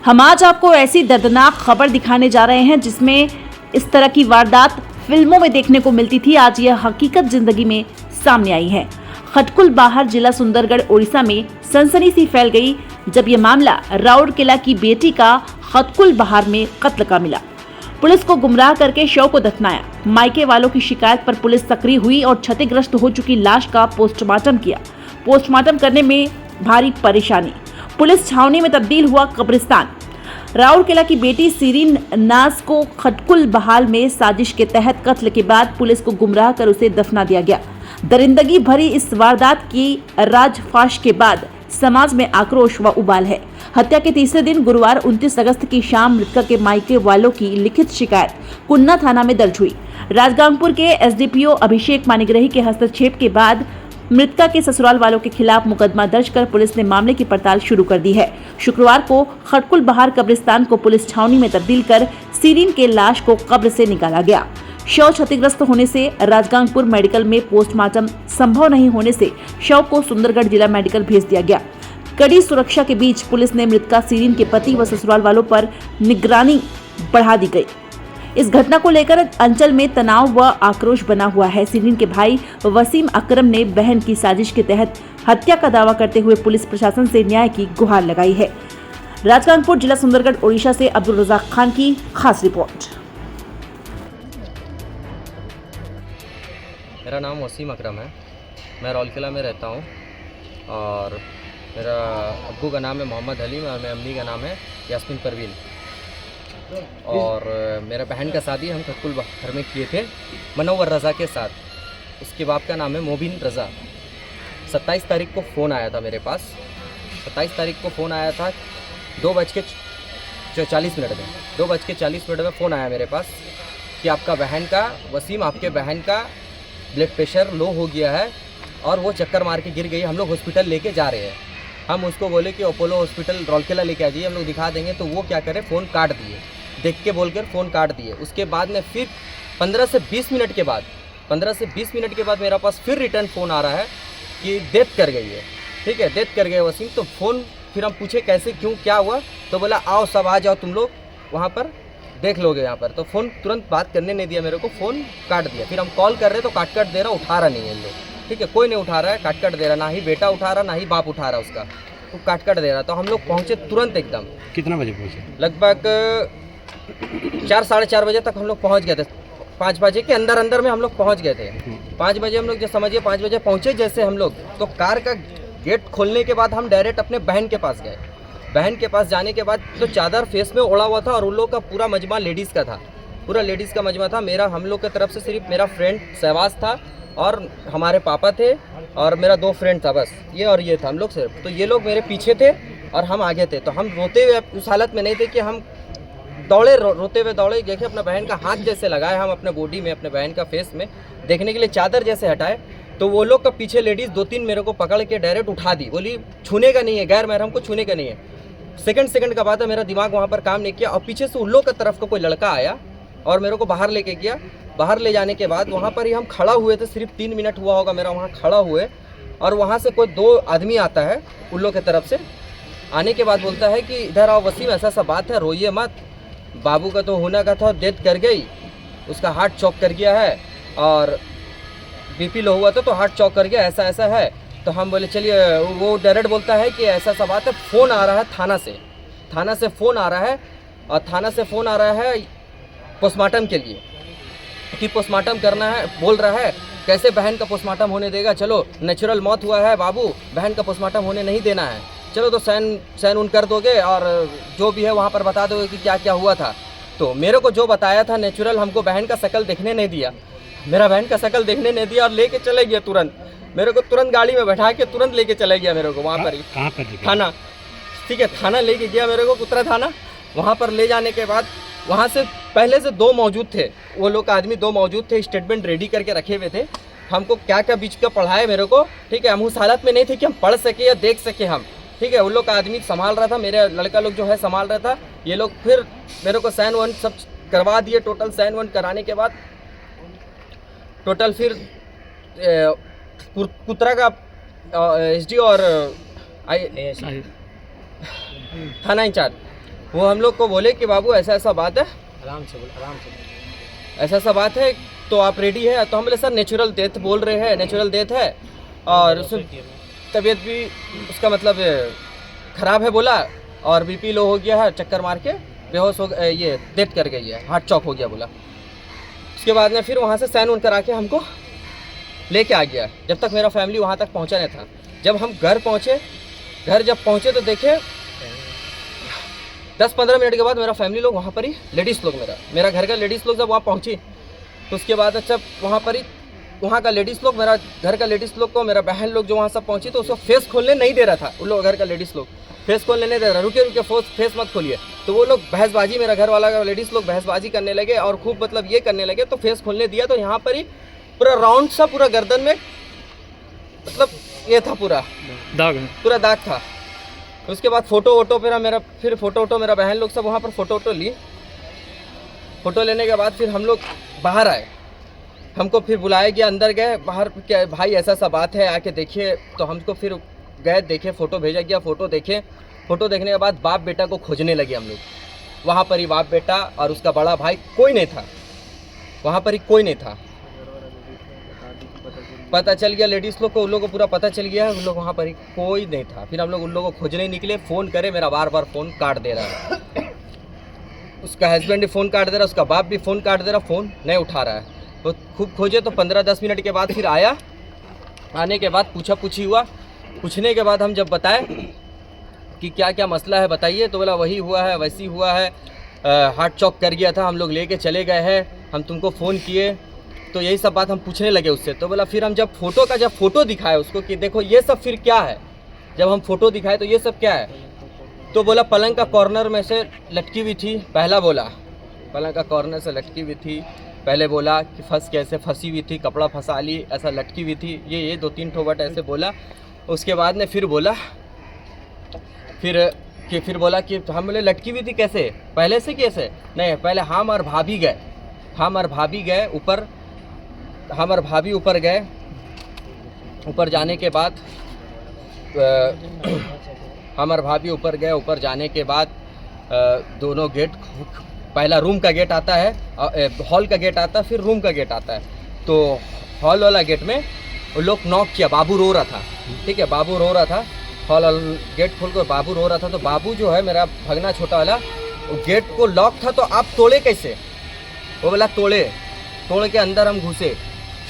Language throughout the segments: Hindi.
हम आज आपको ऐसी दर्दनाक खबर दिखाने जा रहे हैं जिसमें इस तरह की वारदात फिल्मों में देखने को मिलती थी। आज यह हकीकत जिंदगी में सामने आई है। खटकुल बाहर जिला सुंदरगढ़ उड़ीसा में सनसनी सी फैल गई जब यह मामला राउरकेला की बेटी का खटकुल बाहर में कत्ल का मिला। पुलिस को गुमराह करके शव को दफनाया। मायके वालों की शिकायत पर पुलिस सक्रिय हुई और क्षतिग्रस्त हो चुकी लाश का पोस्टमार्टम किया। पोस्टमार्टम करने में भारी परेशानी, पुलिस छावनी में तब्दील हुआ कब्रिस्तान। राउरकेला की बेटी सीरीन नाज को खटकुल बहाल में साजिश के तहत कत्ल के बाद पुलिस को गुमराह कर उसे दफना दिया गया। दरिंदगी भरी इस वारदात की राजफाश के बाद समाज में आक्रोश व उबाल है। हत्या के तीसरे दिन गुरुवार 29 अगस्त की शाम मृतक के मायके वालों की लिखित शिकायत कुन्ना थाना में दर्ज हुई। राजगांगपुर के एसडीपीओ अभिषेक मानिग्राही के हस्तक्षेप के बाद मृतका के ससुराल वालों के खिलाफ मुकदमा दर्ज कर पुलिस ने मामले की पड़ताल शुरू कर दी है। शुक्रवार को खटकुल बहार कब्रिस्तान को पुलिस छावनी में तब्दील कर सीरीन के लाश को कब्र से निकाला गया। शव क्षतिग्रस्त होने से राजगांगपुर मेडिकल में पोस्टमार्टम संभव नहीं होने से शव को सुंदरगढ़ जिला मेडिकल भेज दिया गया। कड़ी सुरक्षा के बीच पुलिस ने मृतका सीरीन के पति व ससुराल वालों पर निगरानी बढ़ा दी गई। इस घटना को लेकर अंचल में तनाव व आक्रोश बना हुआ है। सीरीन के भाई वसीम अकरम ने बहन की साजिश के तहत हत्या का दावा करते हुए पुलिस प्रशासन से न्याय की गुहार लगाई है। राजगांगपुर जिला सुंदरगढ़ उड़ीसा से अब्दुल रज़ाक खान की खास रिपोर्ट। मेरा नाम वसीम अकरम है। मैं राउरकेला में रहता हूँ और मेरा अब्बू का नाम है मोहम्मद हलीम और मेरी अम्मी का नाम है यास्मीन परवीन। और मेरा बहन का शादी हम खटकुल घर में किए थे मनोवर रज़ा के साथ। उसके बाप का नाम है मोबिन रज़ा। 27 तारीख को फ़ोन आया था मेरे पास। 27 तारीख को फ़ोन आया था 2:40 में 2:40 में फ़ोन आया मेरे पास कि आपका बहन का वसीम आपके बहन का ब्लड प्रेशर लो हो गया है और वो चक्कर मार के गिर गई, हम लोग हॉस्पिटल लेके जा रहे हैं। हम उसको बोले कि अपोलो हॉस्पिटल राउरकेला लेके आ जाइए, हम लोग दिखा देंगे। तो वो क्या करे, फ़ोन काट दिए, देख के बोलकर फ़ोन काट दिए। उसके बाद में फिर 15 से 20 मिनट के बाद मेरा पास फिर रिटर्न फ़ोन आ रहा है कि डेथ कर गई है। ठीक है, डेथ कर गए वसीम। तो फ़ोन फिर हम पूछे कैसे, क्यों, क्या हुआ? तो बोला आओ सब आ जाओ, तुम लोग वहाँ पर देख लोगे यहाँ पर। तो फ़ोन तुरंत बात करने नहीं दिया मेरे को, फ़ोन काट दिया। फिर हम कॉल कर रहे तो काट दे रहा, उठा रहा नहीं है लोग। ठीक है, कोई नहीं उठा रहा है, काट दे रहा, ना ही बेटा उठा रहा ना ही बाप उठा रहा उसका, वो काट दे रहा। तो हम लोग पहुँचे तुरंत एकदम। कितना बजे पहुँचे? लगभग 4 साढ़े 4 बजे तक हम लोग पहुँच गए थे। 5 बजे के अंदर में हम लोग पहुँच गए थे। 5 बजे हम लोग जो समझिए 5 बजे पहुँचे जैसे हम लोग, तो कार का गेट खोलने के बाद हम डायरेक्ट अपने बहन के पास गए। बहन के पास जाने के बाद तो चादर फेस में ओढ़ा हुआ था और उन लोग का पूरा मजमा लेडीज़ का था, पूरा लेडीज़ का मजमा था। हम लोग की तरफ से सिर्फ मेरा फ्रेंड शहबाज था और हमारे पापा थे और मेरा 2 फ्रेंड था, बस ये और ये था हम लोग सिर्फ। तो ये लोग मेरे पीछे थे और हम आगे थे। तो हम रोते हुए उस हालत में नहीं थे कि हम दौड़े, रोते हुए दौड़े, देखे अपना बहन का हाथ जैसे लगाए हम अपने बॉडी में, अपने बहन का फेस में देखने के लिए चादर जैसे हटाए। तो वो लोग का पीछे लेडीज़ 2-3 मेरे को पकड़ के डायरेक्ट उठा दी, बोली छूने का नहीं है, गैर महरम को छूने का नहीं है। सेकंड का बाद है, मेरा दिमाग वहाँ पर काम नहीं किया और पीछे से उन लोग की तरफ का कोई लड़का आया और मेरे को बाहर लेके गया। बाहर ले जाने के बाद वहाँ पर ही हम खड़ा हुए थे, सिर्फ 3 मिनट हुआ होगा मेरा वहाँ खड़ा हुए, और वहाँ से कोई 2 आदमी आता है उन लोग की तरफ से। आने के बाद बोलता है कि इधर आओ वसीम, ऐसा सा बात है, रोइए मत, बाबू का तो होना का था, डेथ कर गई, उसका हार्ट चौक कर गया है और बीपी लो हुआ था तो हार्ट चौक कर गया, ऐसा ऐसा है। तो हम बोले चलिए। वो डायरेक्ट बोलता है कि ऐसा सा बात है, फ़ोन आ रहा है थाना से फ़ोन आ रहा है और थाना से फ़ोन आ रहा है पोस्टमार्टम के लिए कि पोस्टमार्टम करना है। बोल रहा है कैसे बहन का पोस्टमार्टम होने देगा, चलो नेचुरल मौत हुआ है बाबू, बहन का पोस्टमार्टम होने नहीं देना है, चलो तो साइन उन कर दोगे और जो भी है वहाँ पर बता दोगे कि क्या क्या हुआ था। तो मेरे को जो बताया था नेचुरल, हमको बहन का शक्ल देखने नहीं दिया, मेरा बहन का शक्ल देखने नहीं दिया और लेके चले गया तुरंत। मेरे को तुरंत गाड़ी में बैठा के तुरंत लेके चले गया मेरे को वहाँ पर ही। कहाँ पर? थाना। ठीक है, थाना लेके गया मेरे को, कुतरा थाना। वहाँ पर ले जाने के बाद वहाँ से पहले से 2 मौजूद थे, वो लोग का आदमी 2 मौजूद थे, स्टेटमेंट रेडी करके रखे हुए थे। हमको क्या क्या बीच का पढ़ाए मेरे को। ठीक है, हम उस हालत में नहीं थे कि हम पढ़ सके या देख सके हम। ठीक है, उन लोग का आदमी संभाल रहा था, मेरा लड़का लोग जो है संभाल रहा था। ये लोग फिर मेरे को साइन वन सब करवा दिए। टोटल साइन वन कराने के बाद टोटल फिर कुतरा का एसडी और थाना इंचार्ज वो हम लोग को बोले कि बाबू ऐसा ऐसा बात है, आराम से बोल। ऐसा ऐसा बात है, तो आप रेडी है? तो हम बोले सर नेचुरल डेथ बोल रहे हैं, नेचुरल डेथ है और तबीयत भी उसका मतलब ख़राब है बोला, और बीपी लो हो गया है, चक्कर मार के बेहोश हो ये डेथ कर गई है, हार्ट चौक हो गया बोला। उसके बाद में फिर वहाँ से साइन उन करा के हमको लेके आ गया, जब तक मेरा फैमिली वहाँ तक पहुँचा नहीं था। जब हम घर पहुँचे, घर जब पहुँचे तो देखे 10-15 मिनट के बाद मेरा फैमिली लोग वहाँ पर ही, लेडीज़ लोग, मेरा घर का लेडीज़ लोग जब वहाँ पहुँची तो उसके बाद जब वहाँ पर ही वहाँ का लेडीज़ लोग, मेरा घर का लेडीज़ लोग को, मेरा बहन लोग जो वहाँ सब पहुँची तो उसको फेस खोलने नहीं दे रहा था। उन लोग घर का लेडीज़ लोग फेस खोलने नहीं दे रहा, रुके रुके फेस मत खोलिए। तो वो लोग बहसबाजी, मेरा घर वाला का लेडीज़ लोग बहसबाजी करने लगे और खूब मतलब ये करने लगे, तो फेस खोलने दिया तो यहाँ पर ही पूरा राउंड सा पूरा गर्दन में मतलब ये था, पूरा दाग था। उसके बाद फ़ोटो वोटो फिर फ़ोटो वोटो मेरा बहन लोग सब वहाँ पर फ़ोटो वोटो ली। फ़ोटो लेने के बाद फिर हम लोग बाहर आए, हमको फिर बुलाया गया, अंदर गए, बाहर क्या भाई ऐसा सा बात है आके देखिए। तो हमको फिर गए, देखे, फ़ोटो भेजा गया, फ़ोटो देखे। फ़ोटो देखने के बाद बाप बेटा को खोजने लगे हम लोग। वहाँ पर ही बाप बेटा और उसका बड़ा भाई, कोई नहीं था वहाँ पर ही, कोई नहीं था। पता चल गया लेडीज़ लोग को, उन लोगों को पूरा पता चल गया, उन लोग वहाँ पर ही कोई नहीं था। फिर हम लोग उन लोगों को खोजने निकले, फ़ोन करे, मेरा बार बार फ़ोन काट दे रहा है, उसका हस्बैंड भी फ़ोन काट दे रहा है, उसका बाप भी फ़ोन काट दे रहा, फ़ोन नहीं उठा रहा है। तो खूब खोजे तो 15-10 मिनट के बाद फिर आया। आने के बाद पूछा पूछी हुआ, पूछने के बाद हम जब बताए कि क्या क्या मसला है बताइए, तो बोला वही हुआ है, वैसी हुआ है, हार्ट चौक कर गया था, हम लोग लेके चले गए हैं, हम तुमको फ़ोन किए, तो यही सब बात हम पूछने लगे उससे। तो बोला फिर हम जब फ़ोटो दिखाए उसको कि देखो ये सब फिर क्या है, जब हम फ़ोटो दिखाए तो ये सब क्या है, तो बोला पलंग का कॉर्नर में से लटकी हुई थी। पहला बोला पलंग का कॉर्नर से लटकी हुई थी, पहले बोला कि कैसे फंसी हुई थी, कपड़ा फंसा ली, ऐसा लटकी हुई थी, ये 2-3 ठो वर्ड ऐसे बोला। उसके बाद में फिर बोला फिर बोला कि हम बोले लटकी हुई थी कैसे, पहले से कैसे, नहीं पहले हम और भाभी गए ऊपर, हम और भाभी ऊपर गए। ऊपर जाने के बाद हम और भाभी ऊपर गए, ऊपर जाने के बाद दोनों गेट, पहला रूम का गेट आता है, हॉल का गेट आता है, फिर रूम का गेट आता है। तो हॉल वाला गेट में वो लोग नॉक किया, बाबू रो रहा था, ठीक है, बाबू रो रहा था, हॉल गेट खोल कर बाबू रो रहा था। तो बाबू जो है मेरा भगना छोटा वाला, वो गेट को लॉक था, तो आप तोड़े कैसे, वो बोला तोड़ के अंदर हम घुसे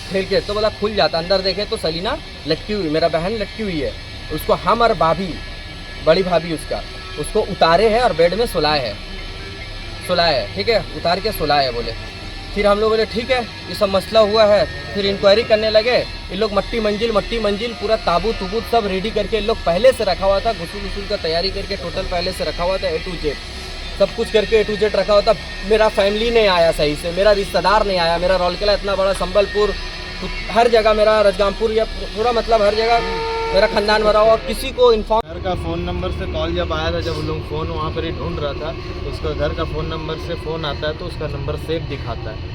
खेल के, तो बोला खुल जाता। अंदर देखे तो सलीना लटकी हुई, मेरा बहन लटकी हुई है, उसको हम और भाभी, बड़ी भाभी उसको उतारे हैं और बेड में सुलाए है, ठीक है, उतार के सुलाए है बोले। फिर हम लोग बोले ठीक है, ये सब मसला हुआ है। फिर इंक्वायरी करने लगे, ये लोग मट्टी मंजिल पूरा ताबूत तुबूत सब रेडी करके इन लोग पहले से रखा हुआ था, गुसूल का तैयारी करके टोटल पहले से रखा हुआ था, A to Z सब कुछ करके A to Z रखा हुआ था। मेरा फैमिली नहीं आया सही से, मेरा रिश्तेदार नहीं आया, मेरा रौलकेला इतना बड़ा, संबलपुर, हर जगह मेरा, राजगामपुर या पूरा मतलब हर जगह मेरा खानदान भरा हुआ, किसी को इन्फॉर्म। घर का फ़ोन नंबर से कॉल जब आया था, जब उन लोग फ़ोन वहाँ पर ही ढूंढ रहा था, तो उसका घर का फ़ोन नंबर से फ़ोन आता है, तो उसका नंबर सेव दिखाता है।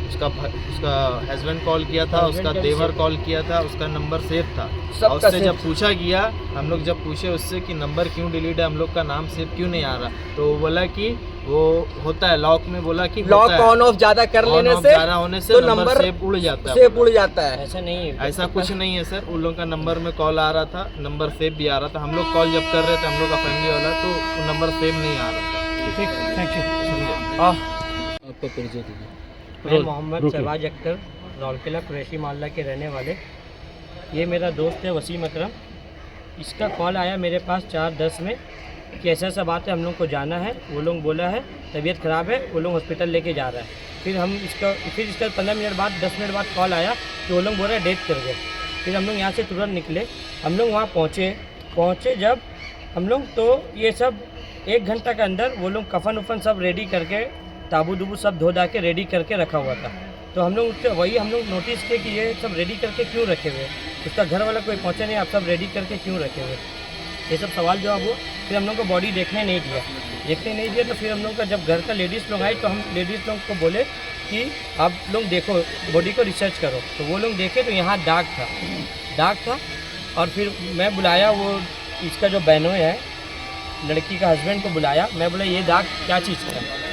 उसका हस्बैंड कॉल किया था, उसका देवर कॉल किया था, उसका नंबर सेव था। उससे जब पूछा गया, हम लोग जब पूछे उससे कि नंबर क्यों डिलीट है, हम लोग का नाम सेव क्यों नहीं आ रहा, तो वो बोला कि वो होता है लॉक में, बोला कि लॉक ऑन ऑफ ज़्यादा कर लेने से, ज़्यादा होने से तो नंबर सेव उड़ जाता है, ऐसा नहीं है, ऐसा कुछ नहीं है सर। उन लोग का नंबर में कॉल आ रहा था, नंबर सेव भी आ रहा था, हम लोग कॉल जब कर रहे थे हम लोग का फैमिली वाला, तो वो नंबर सेव नहीं आ रहा था। ठीक, थैंक यू। आपको परिचय दीजिए। मैं मोहम्मद शहबाज अख्तर, रौलकेला कुरैशी मोहल्ला के रहने वाले। ये मेरा दोस्त है वसीम अकरम। इसका कॉल आया मेरे पास 4:10 में कि ऐसा ऐसा बात है, हम लोग को जाना है। वो लोग बोला है तबीयत ख़राब है, वो लोग हॉस्पिटल लेके जा रहा है। फिर इसका 15 मिनट बाद, 10 मिनट बाद कॉल आया कि वो लोग बोल रहे डेथ कर गए। फिर हम लोग यहाँ से तुरंत निकले, हम लोग वहाँ पहुँचे जब हम लोग, तो ये सब 1 घंटा के अंदर वो लोग कफन उफन सब रेडी करके, ताबू दुबू सब धो धा के रेडी करके रखा हुआ था। तो हम लोग उससे वही हम लोग नोटिस किए कि ये सब रेडी करके क्यों रखे हुए, उसका घर वाला कोई पहुँचा नहीं, आप सब रेडी करके क्यों रखे हुए, ये सब सवाल जवाब हुआ। फिर हम लोग को बॉडी देखने नहीं दिया। तो फिर हम लोग का जब घर का लेडीज़ लोग आए, तो हम लेडीज़ लोग को बोले कि आप लोग देखो, बॉडी को रिसर्च करो। तो वो लोग देखे तो यहाँ दाग था। और फिर मैं बुलाया वो इसका जो बहनोई है, लड़की का हस्बैंड को बुलाया। मैं बोला ये दाग क्या चीज़ का है।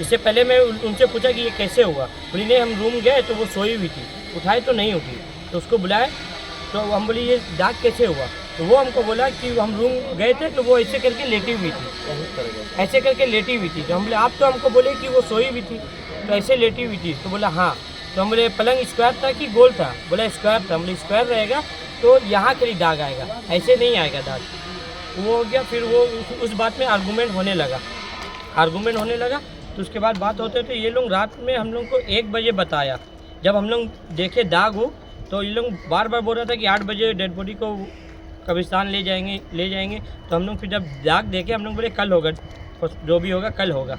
इससे पहले मैं उनसे पूछा कि ये कैसे हुआ। बोली नहीं, हम रूम गए तो वो सोई हुई थी, उठाए तो नहीं उठी, तो उसको बुलाए तो हम बोली ये दाग कैसे हुआ। तो वो हमको बोला कि हम रूम गए थे तो वो ऐसे करके लेटी हुई थी, ऐसे करके लेटी हुई थी। तो हम बोले आप तो हमको बोले कि वो सोई हुई थी, तो ऐसे लेटी हुई थी। तो बोला हाँ। तो हम बोले पलंग स्क्वायर था कि गोल था। बोला स्क्वायर था। हम बोले स्क्वायर रहेगा तो यहाँ के लिए दाग आएगा, ऐसे नहीं आएगा दाग। वो हो गया। फिर वो उस बात में आर्गूमेंट होने लगा। तो उसके बाद बात होते तो ये लोग रात में हम लोग को 1 बजे बताया। जब हम लोग देखे दाग हो तो ये लोग बार बार बोल रहा था कि 8 बजे डेड बॉडी को कब्रिस्तान ले जाएंगे। तो हम लोग फिर जब दाग देखे हम लोग बोले कल होगा, जो भी होगा कल होगा।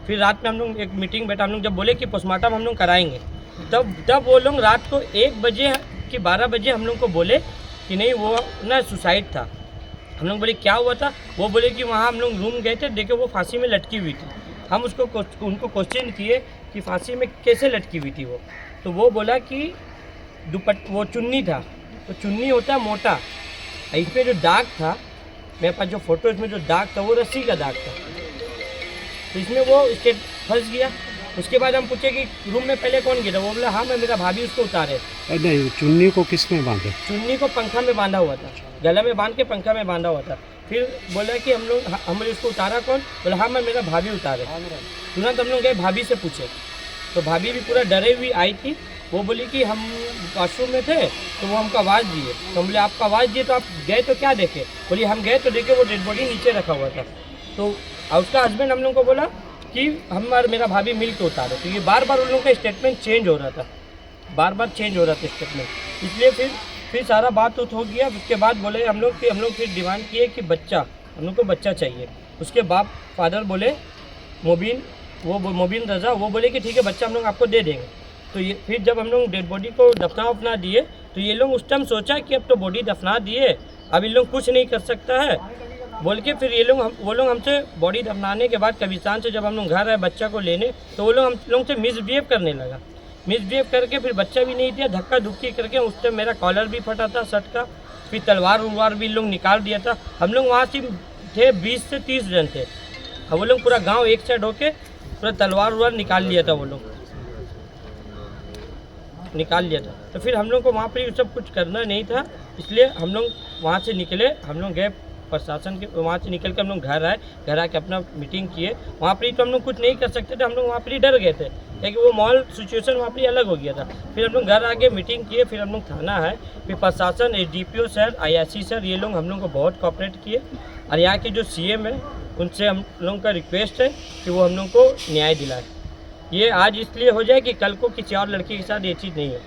फिर रात में हम लोग एक मीटिंग बैठा, हम लोग जब बोले कि पोस्टमार्टम हम लोग कराएंगे, तब वो लोग रात को 1 बजे कि 12 बजे हम लोग को बोले कि नहीं वो ना सुसाइड था। हम लोग बोले क्या हुआ था। वो बोले कि वहाँ हम लोग रूम गए थे, देखे वो फांसी में लटकी हुई थी। हम उनको क्वेश्चन किए कि फांसी में कैसे लटकी हुई थी वो। तो वो बोला कि वो चुन्नी था। तो चुन्नी होता है मोटा, इसमें जो दाग था, मेरे पास जो फोटो इसमें जो दाग था वो रस्सी का दाग था। तो इसमें वो स्टेट फंस गया। उसके बाद हम पूछे कि रूम में पहले कौन गिरा। वो बोला हाँ मैं, मेरा भाभी उसको उतारे। नहीं, चुन्नी को किस में बांधे? चुन्नी को पंखा में बांधा हुआ था, गला में बांध के पंखा में बांधा हुआ था। फिर बोला कि हमने उसको उतारा कौन। बोला हाँ मैं, मेरा भाभी उतारे। तुरंत हम लोग गए भाभी से पूछे, तो भाभी भी पूरा डरे हुई आई थी। वो बोली कि हम वॉशरूम में थे तो वो हमको आवाज़ दिए। तो हम बोले आपको आवाज़ दिए तो आप गए तो क्या देखे। बोली हम गए तो देखे वो डेड बॉडी नीचे रखा हुआ था। तो उसका हस्बैंड हम लोग को बोला कि हम और मेरा भाभी मिल के उतारे। तो ये बार बार उन लोगों का स्टेटमेंट चेंज हो रहा था, स्टेटमेंट। इसलिए फिर सारा बात हो गया। उसके बाद बोले हम लोग फिर डिमांड किए कि हम लोग को बच्चा चाहिए। उसके फादर बोले मोबिन रज़ा, वो बोले कि ठीक है बच्चा हम लोग आपको दे देंगे। तो ये फिर जब हम लोग डेड बॉडी को दफना दिए तो ये लोग उस टाइम सोचा कि अब तो बॉडी दफना दिए, अब इन लोग कुछ नहीं कर सकता है बोल के फिर वो लोग हमसे बॉडी दफनाने के बाद कब्रिस्तान से जब हम लोग घर आए बच्चा को लेने, तो वो लोग हम लोग से मिसबिहेव करने लगा। मिसबिहेव करके फिर बच्चा भी नहीं दिया, धक्का धुक्की करके। उस टाइम मेरा कॉलर भी फटा था शर्ट का। फिर तलवार भी लोग निकाल दिया था। हम लोग वहाँ से थे 20 से 30 जन थे। वो लोग पूरा गाँव एक साइड होके पूरा तलवार निकाल लिया था, तो फिर हम लोग को वहाँ पर सब कुछ करना नहीं था। इसलिए हम लोग वहाँ से निकले, हम लोग गए प्रशासन के, वहाँ से निकल कर हम लोग घर आके अपना मीटिंग किए। वहाँ पर ही तो हम लोग कुछ नहीं कर सकते थे, हम लोग वहाँ पर ही डर गए थे क्योंकि वो मॉल सिचुएशन वहाँ पर अलग हो गया था। फिर हम लोग घर आके मीटिंग किए, फिर हम लोग थाना है, फिर प्रशासन, SDPO सर, IIC सर, ये लोग हम लोग को बहुत कोऑपरेट किए। और यहाँ के जो CM है उनसे हम लोगों का रिक्वेस्ट है कि वो हम लोग को न्याय दिलाए। ये आज इसलिए हो जाए कि कल को किसी और लड़की के साथ ये चीज़ नहीं हो।